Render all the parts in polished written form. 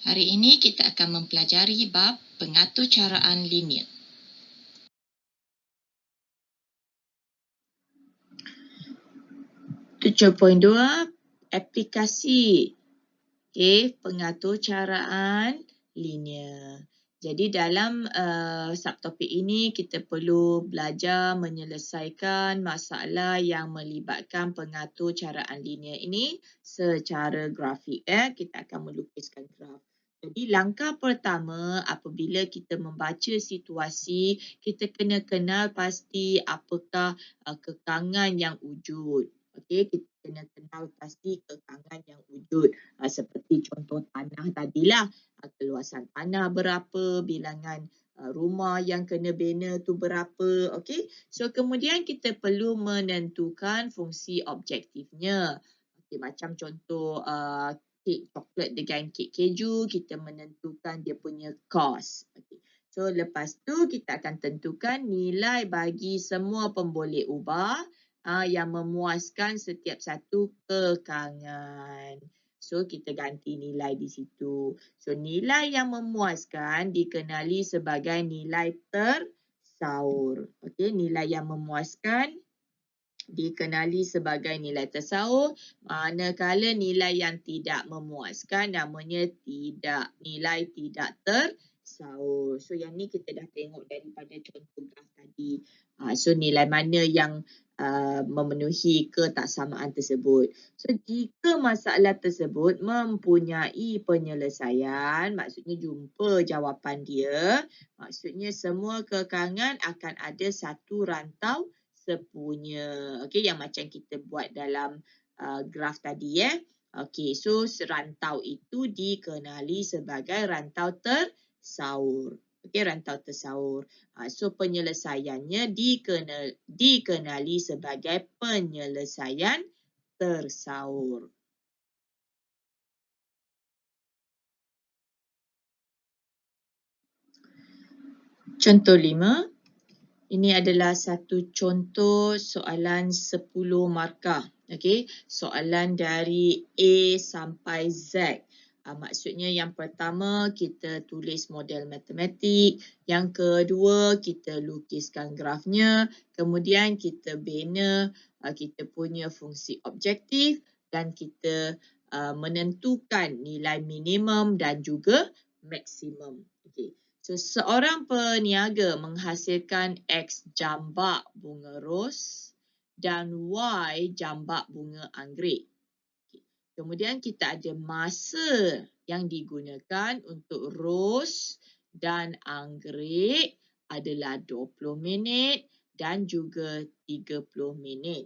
Hari ini kita akan mempelajari bab pengaturcaraan linear. Tujuh poin dua, aplikasi pengaturcaraan linear. Jadi dalam subtopik ini kita perlu belajar menyelesaikan masalah yang melibatkan pengaturcaraan linear ini secara grafik. Kita akan melukiskan graf. Jadi langkah pertama apabila kita membaca situasi, kita kena kenal pasti apakah kekangan yang wujud. Okey, kita kena kenal pasti kekangan yang wujud. Seperti contoh tanah tadilah, keluasan tanah berapa, bilangan rumah yang kena bina tu berapa. Okey, so kemudian kita perlu menentukan fungsi objektifnya. Okey, macam contoh kek coklat dengan kek keju, kita menentukan dia punya kos. Okey, so lepas tu kita akan tentukan nilai bagi semua pemboleh ubah yang memuaskan setiap satu kekangan. So kita ganti nilai di situ. So nilai yang memuaskan dikenali sebagai nilai tersaur. Okey, nilai yang memuaskan dikenali sebagai nilai tersaur, manakala nilai yang tidak memuaskan namanya nilai tidak tersaur. So yang ni kita dah tengok daripada contoh graf tadi. So nilai mana yang memenuhi ketaksamaan tersebut. So jika masalah tersebut mempunyai penyelesaian, maksudnya jumpa jawapan dia, maksudnya semua kekangan akan ada satu rantau sepunya. Okey, yang macam kita buat dalam graf tadi Okey, so rantau itu dikenali sebagai rantau tersaur. Okey, rantau tersaur. So penyelesaiannya dikenali sebagai penyelesaian tersaur. Contoh 5. Ini adalah satu contoh soalan 10 markah. Okey, soalan dari A sampai Z. Maksudnya yang pertama kita tulis model matematik, yang kedua kita lukiskan grafnya, kemudian kita bina kita punya fungsi objektif dan kita menentukan nilai minimum dan juga maksimum. Okey. So, seorang peniaga menghasilkan X jambak bunga ros dan Y jambak bunga anggerik. Okay. Kemudian kita ada masa yang digunakan untuk ros dan anggerik adalah 20 minit dan juga 30 minit.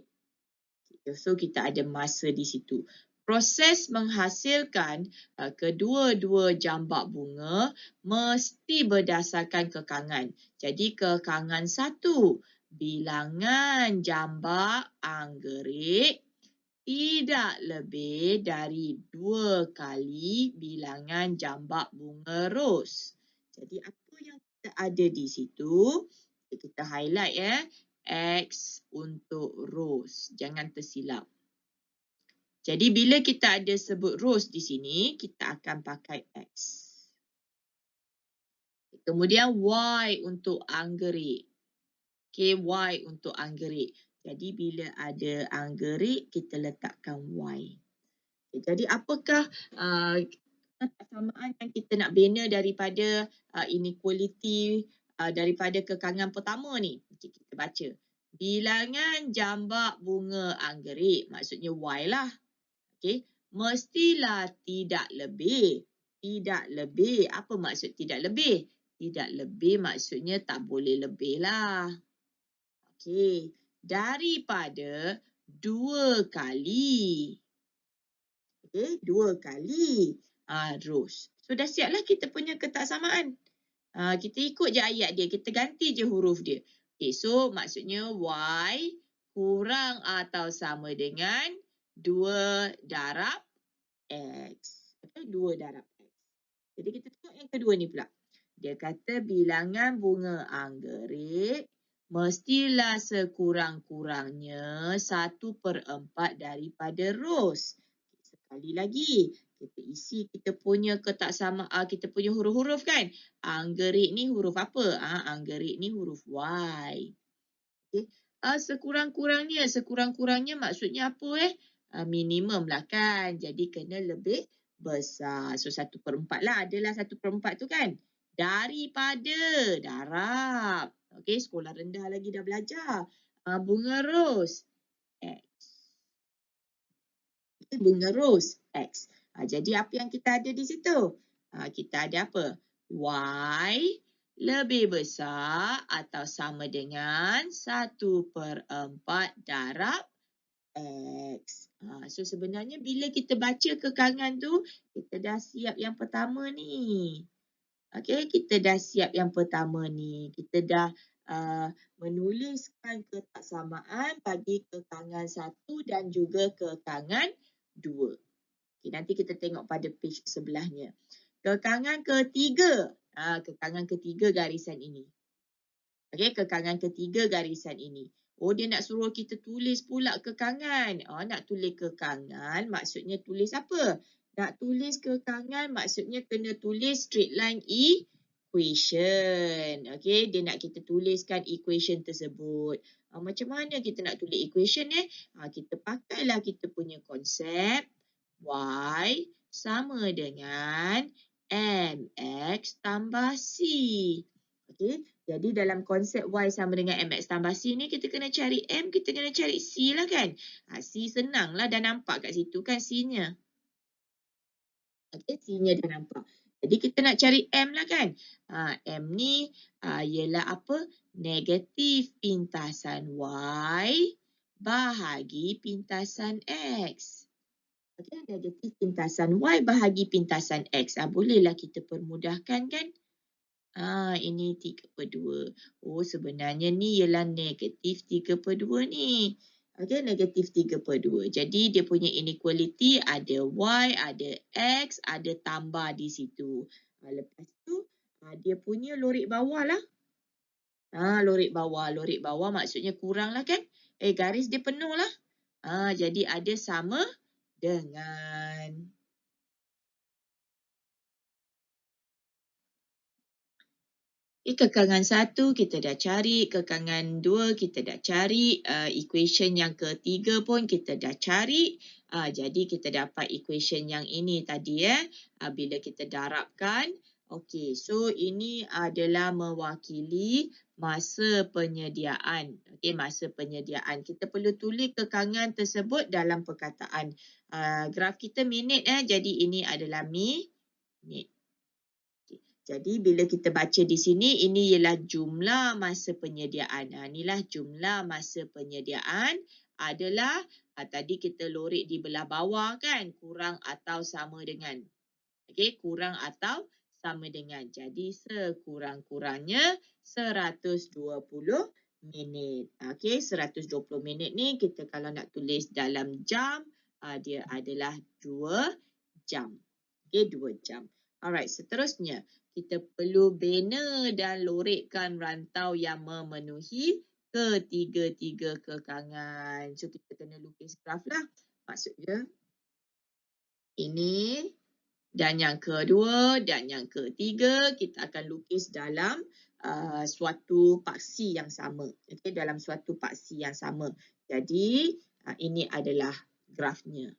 So, kita ada masa di situ. Proses menghasilkan kedua-dua jambak bunga mesti berdasarkan kekangan. Jadi kekangan 1, bilangan jambak anggerik tidak lebih dari 2 kali bilangan jambak bunga ros. Jadi apa yang kita ada di situ? Kita highlight X untuk ros. Jangan tersilap. Jadi bila kita ada sebut ros di sini, kita akan pakai X. Kemudian Y untuk anggerik. Okay, Y untuk anggerik. Jadi bila ada anggerik, kita letakkan Y. Okay, jadi apakah kesamaan yang kita nak bina daripada inequality daripada kekangan pertama ni? Okay, kita baca. Bilangan jambak bunga anggerik, maksudnya Y lah. Okay, mestilah tidak lebih. Tidak lebih. Apa maksud tidak lebih? Tidak lebih maksudnya tak boleh lebih lah. Okey, daripada 2 kali. Okey, 2 kali ros. So dah siaplah kita punya ketaksamaan. Kita ikut je ayat dia, kita ganti je huruf dia. Okey, so maksudnya Y kurang atau sama dengan 2 darab X. Okay, 2 darab X. Jadi kita tengok yang kedua ni pula. Dia kata bilangan bunga anggerik mestilah sekurang-kurangnya 1/4 daripada ros. Sekali lagi, Kita isi kita punya kita punya huruf-huruf kan. Anggerik ni huruf apa? Anggerik ni huruf Y. Okay. Sekurang-kurangnya maksudnya apa minimum lah kan. Jadi kena lebih besar. So 1/4 lah. Adalah 1/4 tu kan. Daripada darab. Okey, sekolah rendah lagi dah belajar. Bunga ros. X. Bunga ros. X. Jadi apa yang kita ada di situ? Kita ada apa? Y lebih besar atau sama dengan 1/4 darab X. So sebenarnya bila kita baca kekangan tu, kita dah siap yang pertama ni. Okey, kita dah siap yang pertama ni. Kita dah menuliskan ketaksamaan bagi kekangan 1 dan juga kekangan 2. Okay, nanti kita tengok pada page sebelahnya. Kekangan ketiga. Kekangan ketiga garisan ini. Okey, kekangan ketiga garisan ini. Dia nak suruh kita tulis pula kekangan. Nak tulis kekangan maksudnya tulis apa? Nak tulis kekangan maksudnya kena tulis straight line equation. Okey, dia nak kita tuliskan equation tersebut. Macam mana kita nak tulis equation kita pakailah kita punya konsep Y sama dengan MX tambah C. Okey, jadi dalam konsep Y sama dengan MX tambah C ni kita kena cari M, kita kena cari C lah kan. C senang lah, dah nampak kat situ kan C-nya. Okey, C-nya dah nampak. Jadi kita nak cari M lah kan. M ni ialah apa? Negatif pintasan Y bahagi pintasan X. Okey, negatif pintasan Y bahagi pintasan X. Bolehlah kita permudahkan kan. Ini 3/2. Sebenarnya ni ialah negatif 3/2 ni. Okey, negatif 3/2. Jadi dia punya inequality ada Y, ada X, ada tambah di situ. Lepas tu dia punya lorik bawah lah. Lorik bawah maksudnya kurang lah kan. Garis dia penuh lah. Jadi ada sama dengan. Kekangan 1 kita dah cari, kekangan 2 kita dah cari, equation yang ketiga pun kita dah cari. Jadi kita dapat equation yang ini tadi bila kita darabkan. Okey, so ini adalah mewakili masa penyediaan. Okey, masa penyediaan. Kita perlu tulis kekangan tersebut dalam perkataan. Graf kita minit jadi ini adalah minit. Jadi bila kita baca di sini, ini ialah jumlah masa penyediaan. Inilah jumlah masa penyediaan adalah tadi kita lorik di belah bawah kan, kurang atau sama dengan. Okey, kurang atau sama dengan. Jadi sekurang-kurangnya 120 minit. Okey, 120 minit ni kita kalau nak tulis dalam jam, dia adalah 2 jam. Okey, 2 jam. Alright, seterusnya kita perlu bina dan lorikkan rantau yang memenuhi ketiga-tiga kekangan. So kita kena lukis graf lah. Maksudnya ini dan yang kedua dan yang ketiga kita akan lukis dalam suatu paksi yang sama. Okay, dalam suatu paksi yang sama. Jadi ini adalah grafnya.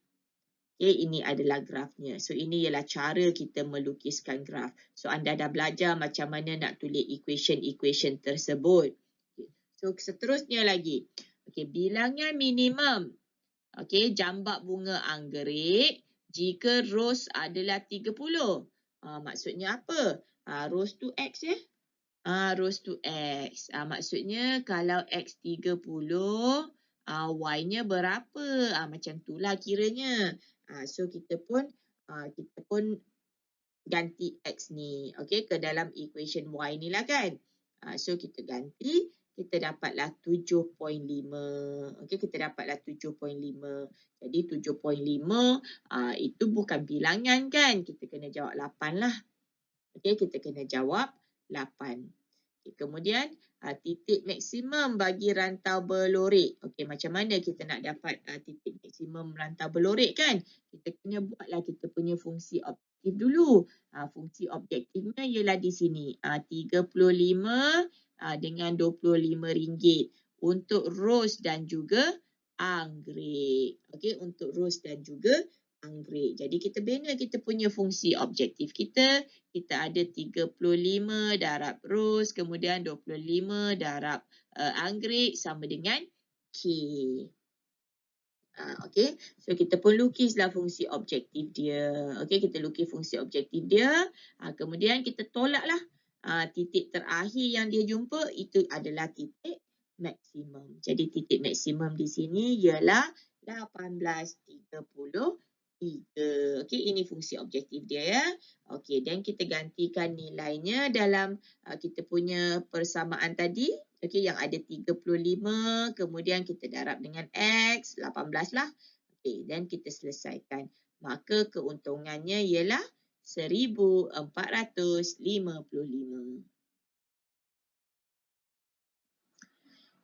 Okay, ini adalah grafnya. So, ini ialah cara kita melukiskan graf. So, anda dah belajar macam mana nak tulis equation tersebut. Okay. So, seterusnya lagi. Okay, bilangan minimum. Okay, jambak bunga anggerik jika ros adalah 30. Maksudnya apa? Ros tu X ros tu X. Maksudnya kalau X 30, Y-nya berapa? Macam itulah kiranya. So kita pun ganti X ni ke dalam equation Y ni lah kan. So kita ganti, kita dapatlah 7.5. Kita dapatlah 7.5. Jadi 7.5 itu bukan bilangan kan. Kita kena jawab 8 lah. Kita kena jawab 8. Kemudian titik maksimum bagi rantau berlorek. Okey, macam mana kita nak dapat titik maksimum rantau berlorek kan? Kita kena buatlah kita punya fungsi objektif dulu. Fungsi objektifnya ialah di sini. 35 dengan RM25 untuk ros dan juga anggrek. Okey, untuk ros dan juga anggrek. Jadi kita bina kita punya fungsi objektif kita. Kita ada 35 darab ros, kemudian 25 darab anggrek sama dengan K. Okey, so kita pun lukislah fungsi objektif dia. Okey, kita lukis fungsi objektif dia. Kemudian kita tolaklah titik terakhir yang dia jumpa itu adalah titik maksimum. Jadi titik maksimum di sini ialah 18.33. Okey, ini fungsi objektif dia ya. Okey, dan kita gantikan nilainya dalam kita punya persamaan tadi. Okey, yang ada 35, kemudian kita darab dengan X, 18 lah. Okey, dan kita selesaikan. Maka keuntungannya ialah 1,455.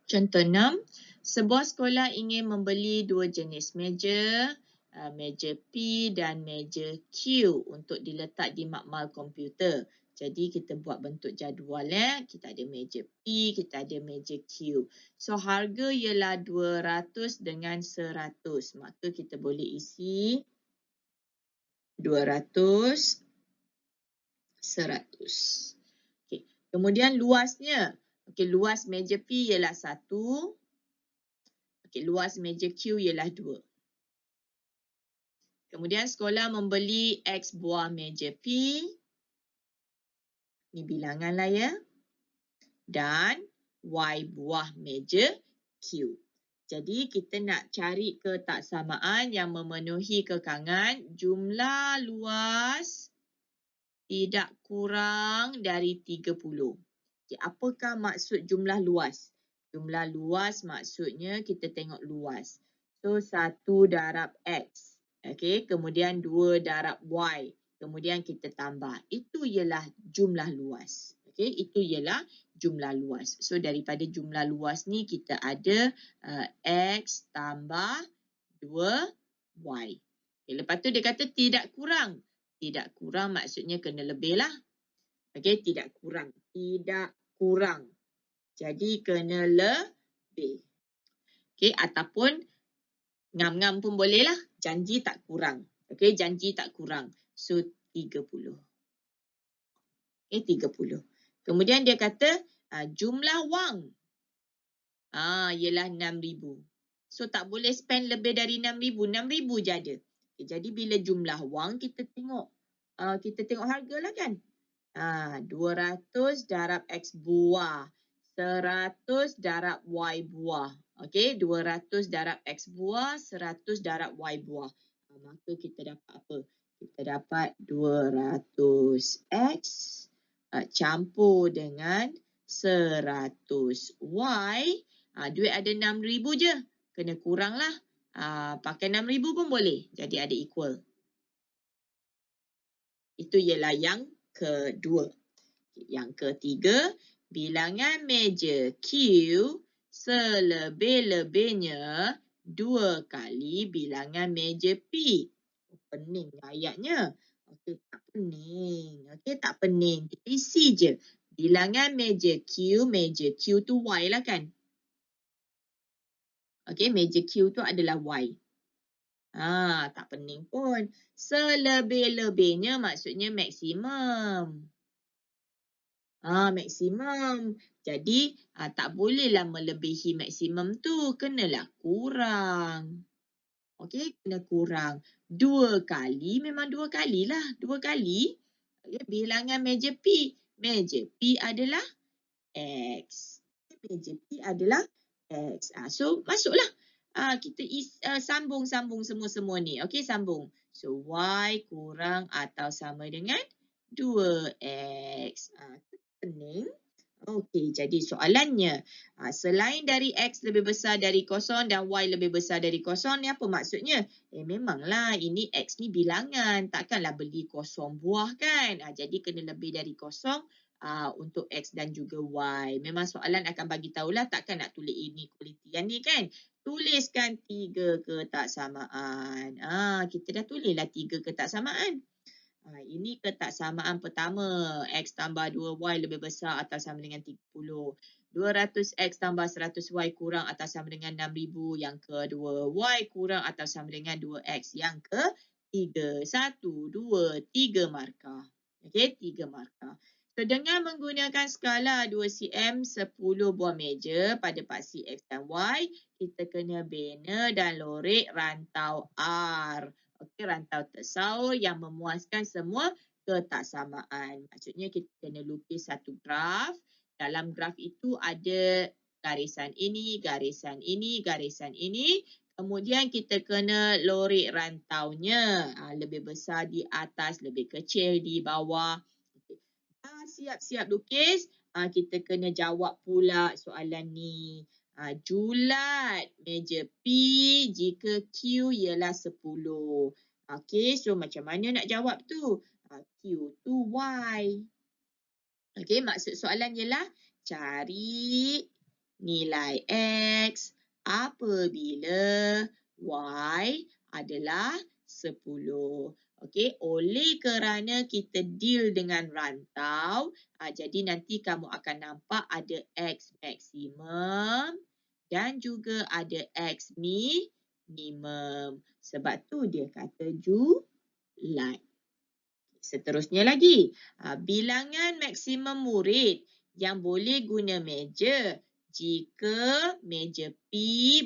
Contoh 6, sebuah sekolah ingin membeli dua jenis meja, meja P dan meja Q untuk diletak di makmal komputer. Jadi kita buat bentuk jadual ya. Kita ada meja P, kita ada meja Q. So harga ialah 200 dengan 100. Maka kita boleh isi 200, 100. Okay. Kemudian luasnya. Okay, luas meja P ialah 1. Okay, luas meja Q ialah 2. Kemudian sekolah membeli X buah meja P. Ini bilangan lah ya. Dan Y buah meja Q. Jadi kita nak cari ketaksamaan yang memenuhi kekangan jumlah luas tidak kurang dari 30. Okay, apakah maksud jumlah luas? Jumlah luas maksudnya kita tengok luas. So 1 darab X. Okay, kemudian 2 darab Y. Kemudian kita tambah. Itu ialah jumlah luas. Okay, itu ialah jumlah luas. So daripada jumlah luas ni kita ada X tambah 2Y. Okay, lepas tu dia kata tidak kurang. Tidak kurang maksudnya kena lebih lah. Okay, tidak kurang. Tidak kurang. Jadi kena lebih. Okay, ataupun ngam-ngam pun boleh lah. Janji tak kurang. Okay, janji tak kurang. So 30. Okay, 30. Kemudian dia kata jumlah wang ialah 6,000. So tak boleh spend lebih dari 6,000. 6,000 je ada. Okay, jadi bila jumlah wang kita tengok harga lah kan. 200 darab X buah. 100 darab Y buah. Okey, 200 darab X buah, 100 darab Y buah. Maka kita dapat apa? Kita dapat 200X campur dengan 100Y. Duit ada 6,000 je. Kena kurang lah. Pakai 6,000 pun boleh. Jadi ada equal. Itu ialah yang kedua. Yang ketiga, bilangan meja Q selebih-lebihnya 2 kali bilangan meja P. Pening ayatnya. Okey, tak pening. Okey, tak pening. Kita isi je. Bilangan meja Q tu Y lah kan. Okey, meja Q tu adalah Y. Tak pening pun. Selebih-lebihnya maksudnya maksimum. Maksimum. Jadi, tak bolehlah melebihi maksimum tu. Kenalah kurang. Okey, kena kurang. 2 kali, memang 2 kalilah. 2 kali. Bilangan meja P. Meja P adalah X. Meja P adalah X. So, masuklah. Kita sambung-sambung semua-semua ni. Okey, sambung. So, Y kurang atau sama dengan 2X. Pening. Okey, jadi soalannya, selain dari X lebih besar dari kosong dan Y lebih besar dari kosong, ni apa maksudnya? Memanglah ini X ni bilangan, takkanlah beli kosong buah kan? Jadi kena lebih dari kosong untuk X dan juga Y. Memang soalan akan bagi tahulah, takkan nak tulis inequality yang ni kan. Tuliskan 3 ketaksamaan. Kita dah tulislah 3 ketaksamaan. Ini ketaksamaan pertama. X tambah 2Y lebih besar atau sama dengan 30. 200X tambah 100Y kurang atau sama dengan 6,000. Yang kedua, Y kurang atau sama dengan 2X. Yang ketiga, 1, 2, 3 markah. Okey, 3 markah. So, dengan menggunakan skala 2cm 10 buah meja pada paksi X dan Y, kita kena bina dan lorek rantau R. Okey, rantau tersaur yang memuaskan semua ketaksamaan. Maksudnya kita kena lukis satu graf. Dalam graf itu ada garisan ini, garisan ini, garisan ini. Kemudian kita kena lorek rantaunya. Lebih besar di atas, lebih kecil di bawah. Okay. Siap-siap lukis. Kita kena jawab pula soalan ni. Julat meja P jika Q ialah 10. Okey, so macam mana nak jawab tu? Q tu Y. Okey, maksud soalan ialah cari nilai X apabila Y adalah 10. Okey, oleh kerana kita deal dengan rantau, jadi nanti kamu akan nampak ada X maksimum dan juga ada X minimum. Sebab tu dia kata julat. Seterusnya lagi, bilangan maksimum murid yang boleh guna meja jika meja P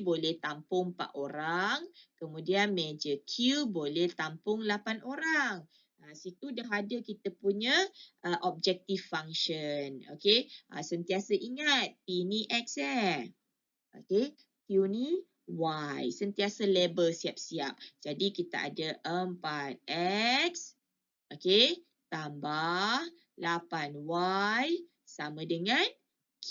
boleh tampung 4 orang, kemudian meja Q boleh tampung 8 orang. Situ dah ada kita punya objective function. Okey, sentiasa ingat P ni X Okey, Q ni Y. Sentiasa label siap-siap. Jadi kita ada 4X, okey, tambah 8Y sama dengan K.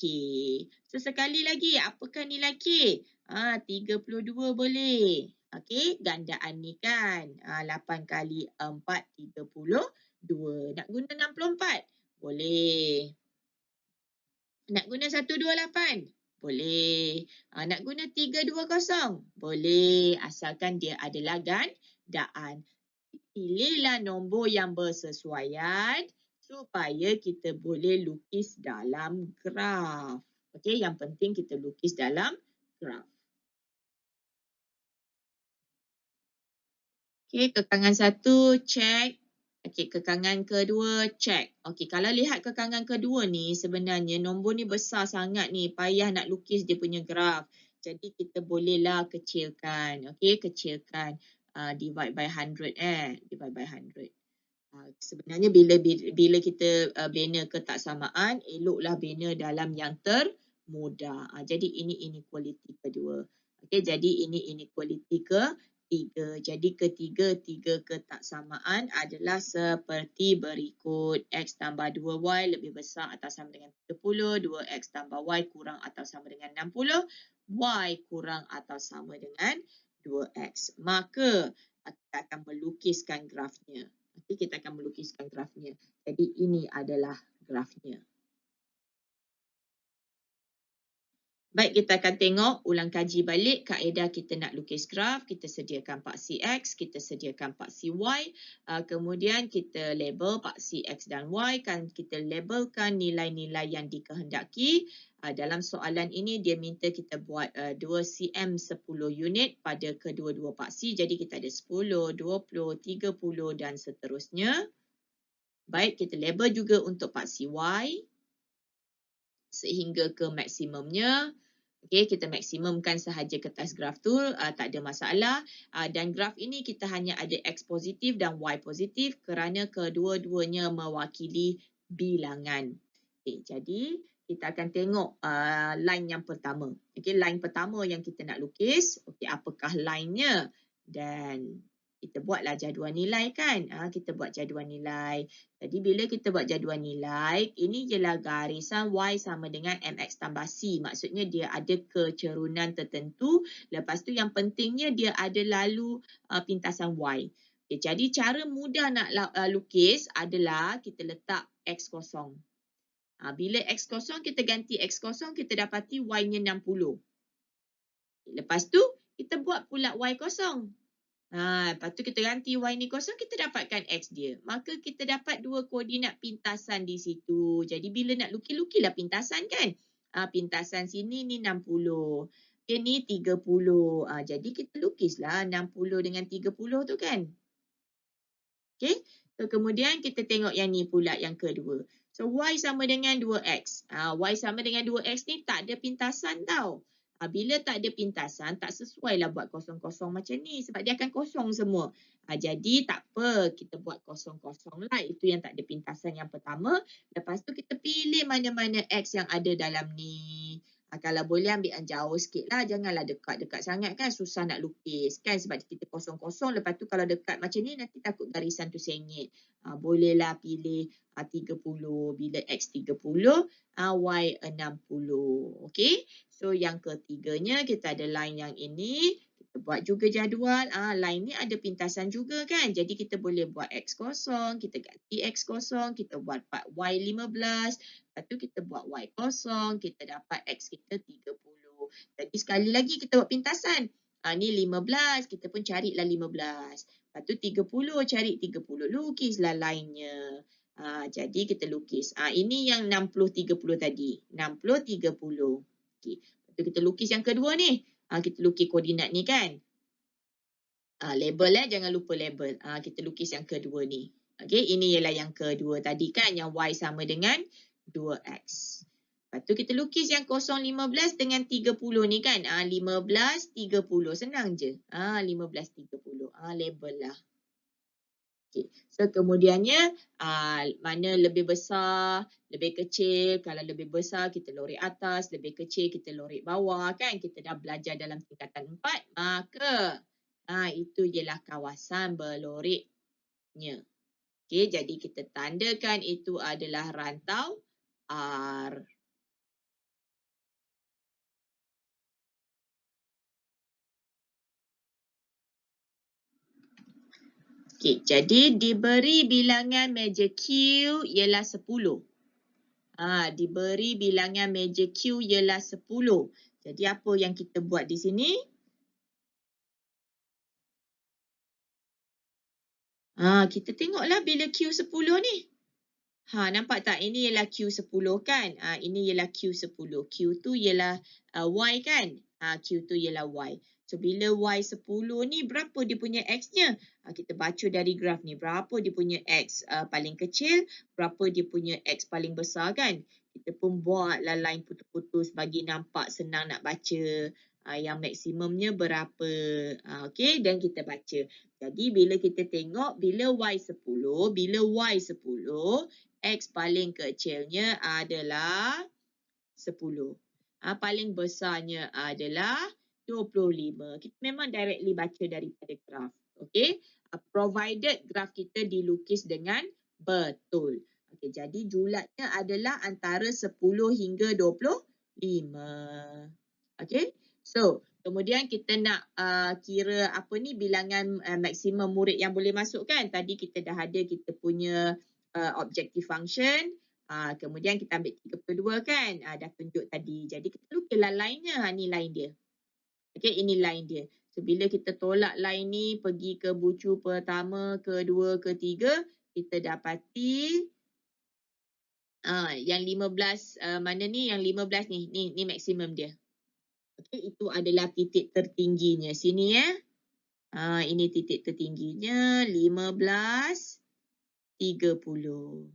So, sekali lagi, apakah nilai K? 32 boleh. Okey, gandaan ni kan. 8 kali 4, 32. Nak guna 64? Boleh. Nak guna 128? Boleh. Nak guna 320? Boleh. Asalkan dia adalah gandaan. Pilihlah nombor yang bersesuaian supaya kita boleh lukis dalam graf. Okey, yang penting kita lukis dalam graf. Okey, kekangan 1, check. Okey, kekangan kedua, check. Okey, kalau lihat kekangan kedua ni, sebenarnya nombor ni besar sangat ni. Payah nak lukis dia punya graf. Jadi, kita bolehlah kecilkan. Okey, kecilkan. Divide by 100 Divide by 100. Sebenarnya bila kita bina ketaksamaan, eloklah bina dalam yang termudah. Jadi, ini inequality kedua. Okey, jadi ini inequality ketiga. Jadi ketiga ketaksamaan adalah seperti berikut. X tambah 2Y lebih besar atau sama dengan 30. 2X tambah Y kurang atau sama dengan 60. Y kurang atau sama dengan 2X. Maka kita akan melukiskan grafnya. Nanti kita akan melukiskan grafnya. Jadi ini adalah grafnya. Baik, kita akan tengok, ulang kaji balik kaedah kita nak lukis graf. Kita sediakan paksi X, kita sediakan paksi Y. Kemudian kita label paksi X dan Y. Kita labelkan nilai-nilai yang dikehendaki. Dalam soalan ini, dia minta kita buat 2cm 10 unit pada kedua-dua paksi. Jadi kita ada 10, 20, 30 dan seterusnya. Baik, kita label juga untuk paksi Y sehingga ke maksimumnya. Okey, kita maksimumkan sahaja kertas graf tu, tak ada masalah. Dan graf ini kita hanya ada X positif dan Y positif kerana kedua-duanya mewakili bilangan. Okey, jadi kita akan tengok line yang pertama. Okey, line pertama yang kita nak lukis. Okey, apakah line-nya? Dan kita buatlah jadual nilai kan. Kita buat jadual nilai. Jadi bila kita buat jadual nilai, ini ialah garisan Y sama dengan MX tambah C. Maksudnya dia ada kecerunan tertentu. Lepas tu yang pentingnya dia ada lalu pintasan Y. Okay, jadi cara mudah nak lukis adalah kita letak X kosong. Bila X kosong, kita ganti X kosong, kita dapati Y-nya 60. Lepas tu, kita buat pula Y kosong. Lepas tu kita ganti Y ni kosong, kita dapatkan X dia. Maka kita dapat dua koordinat pintasan di situ. Jadi bila nak lukilah pintasan kan. Pintasan sini ni 60. Okay, ni 30. Jadi kita lukislah 60 dengan 30 tu kan. Okay. So kemudian kita tengok yang ni pula yang kedua. So Y sama dengan 2X. Y sama dengan 2X ni tak ada pintasan tau. Bila tak ada pintasan, tak sesuai lah buat kosong-kosong macam ni. Sebab dia akan kosong semua. Jadi tak apa, kita buat kosong-kosong lah. Itu yang tak ada pintasan yang pertama. Lepas tu kita pilih mana-mana X yang ada dalam ni. Kalau boleh ambil yang jauh sikit lah. Janganlah dekat-dekat sangat kan. Susah nak lukis kan. Sebab kita kosong-kosong. Lepas tu kalau dekat macam ni nanti takut garisan tu sengit. Bolehlah pilih 30. Bila X 30, Y 60. Okay. So yang ketiganya kita ada line yang ini. Kita buat juga jadual. Line ni ada pintasan juga kan. Jadi kita boleh buat X kosong. Kita ganti X kosong. Kita buat Y 15. Lepas tu kita buat Y kosong, kita dapat X kita 30. Jadi sekali lagi kita buat pintasan. Ni 15, kita pun carilah 15. Lepas tu 30, cari 30. Lukislah line-nya. Jadi kita lukis. Ini yang 60-30 tadi. 60-30. Okay. Lepas tu kita lukis yang kedua ni. Kita lukis koordinat ni kan. Label jangan lupa label. Kita lukis yang kedua ni. Okay, ini ialah yang kedua tadi kan. Yang Y sama dengan 2X. Lepas tu kita lukis yang 0, 15 dengan 30 ni kan. 15, 30. Senang je. 15, 30. Label lah. Okay. So kemudiannya mana lebih besar, lebih kecil. Kalau lebih besar kita lorek atas, lebih kecil kita lorek bawah kan. Kita dah belajar dalam tingkatan 4. Maka itu ialah kawasan berloreknya. Okay, jadi kita tandakan itu adalah rantau R. Okay, jadi diberi bilangan meja Q ialah 10. Diberi bilangan meja Q ialah 10. Jadi apa yang kita buat di sini? Kita tengoklah bila Q10 ni. Nampak tak? Ini ialah Q10 kan? Ini ialah Q10. Q tu ialah Y kan? Q tu ialah Y. So, bila Y10 ni, berapa dia punya X-nya? Kita baca dari graf ni. Berapa dia punya X paling kecil? Berapa dia punya X paling besar kan? Kita pun buatlah line putus-putus bagi nampak senang nak baca. Yang maksimumnya berapa? Okay, dan kita baca. Jadi, bila kita tengok, bila Y10, X paling kecilnya adalah 10. Paling besarnya adalah 25. Kita memang directly baca daripada graf. Okay. Provided graf kita dilukis dengan betul. Okay, jadi julatnya adalah antara 10 hingga 25. Okay. So, kemudian kita nak kira apa ni bilangan maksimum murid yang boleh masuk kan. Tadi kita dah ada kita punya objective function. Kemudian kita ambil 32 kan. Dah tunjuk tadi. Jadi kita lukislah line-nya. Ni line dia. Okay, ini line dia. So, bila kita tolak line ni pergi ke bucu pertama, kedua, ketiga, kita dapati yang 15 mana ni? Yang 15 ni. Ni maksimum dia. Okay, itu adalah titik tertingginya. Sini ya. Ini titik tertingginya 15, 30.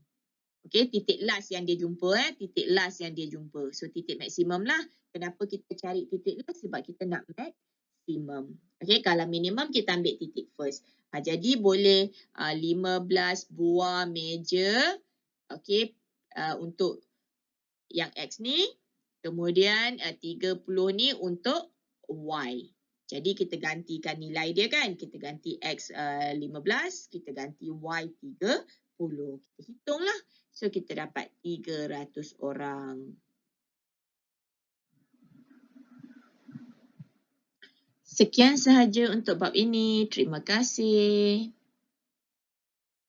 Okay, titik last yang dia jumpa. Titik last yang dia jumpa. So, titik maksimum lah. Kenapa kita cari titik last? Sebab kita nak maksimum. Okay, kalau minimum kita ambil titik first. Jadi, boleh 15 buah meja. Okay, untuk yang X ni. Kemudian 30 ni untuk Y. Jadi kita gantikan nilai dia kan. Kita ganti X 15. Kita ganti Y 30. Kita hitunglah. So kita dapat 300 orang. Sekian sahaja untuk bab ini. Terima kasih.